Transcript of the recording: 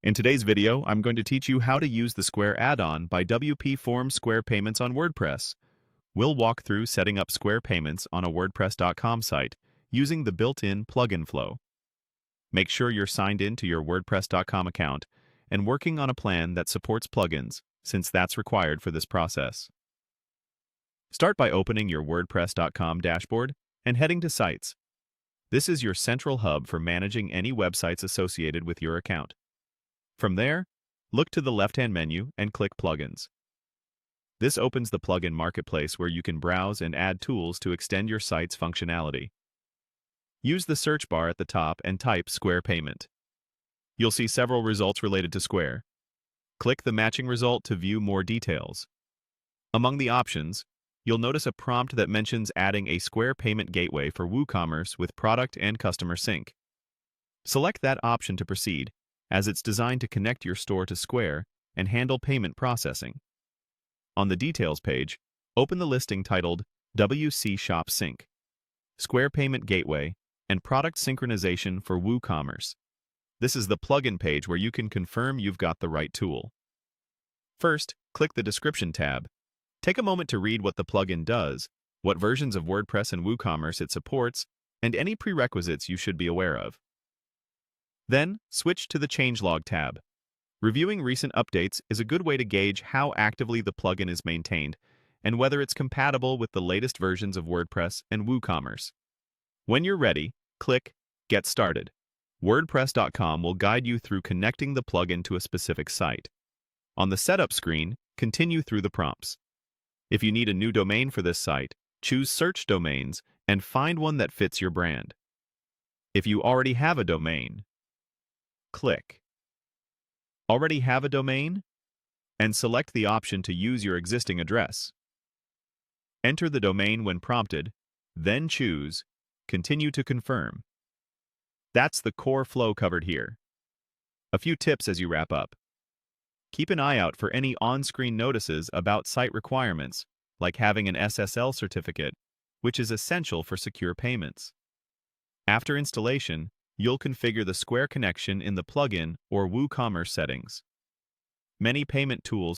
In today's video, I'm going to teach you how to use the Square add-on by WPForms Square Payments on WordPress. We'll walk through setting up Square Payments on a WordPress.com site using the built-in plugin flow. Make sure you're signed in to your WordPress.com account and working on a plan that supports plugins, since that's required for this process. Start by opening your WordPress.com dashboard and heading to Sites. This is your central hub for managing any websites associated with your account. From there, look to the left-hand menu and click Plugins. This opens the plugin marketplace where you can browse and add tools to extend your site's functionality. Use the search bar at the top and type Square Payment. You'll see several results related to Square. Click the matching result to view more details. Among the options, you'll notice a prompt that mentions adding a Square payment gateway for WooCommerce with product and customer sync. Select that option to proceed, as it's designed to connect your store to Square and handle payment processing. On the Details page, open the listing titled WC Shop Sync, Square Payment Gateway, and Product Synchronization for WooCommerce. This is the plugin page where you can confirm you've got the right tool. First, click the Description tab. Take a moment to read what the plugin does, what versions of WordPress and WooCommerce it supports, and any prerequisites you should be aware of. Then, switch to the Changelog tab. Reviewing recent updates is a good way to gauge how actively the plugin is maintained and whether it's compatible with the latest versions of WordPress and WooCommerce. When you're ready, click Get Started. WordPress.com will guide you through connecting the plugin to a specific site. On the Setup screen, continue through the prompts. If you need a new domain for this site, choose Search Domains and find one that fits your brand. If you already have a domain, click Already have a domain? And select the option to use your existing address. Enter the domain when prompted, then choose Continue to confirm. That's the core flow covered here. A few tips as you wrap up. Keep an eye out for any on-screen notices about site requirements, like having an SSL certificate, which is essential for secure payments. After installation, you'll configure the Square connection in the plugin or WooCommerce settings. Many payment tools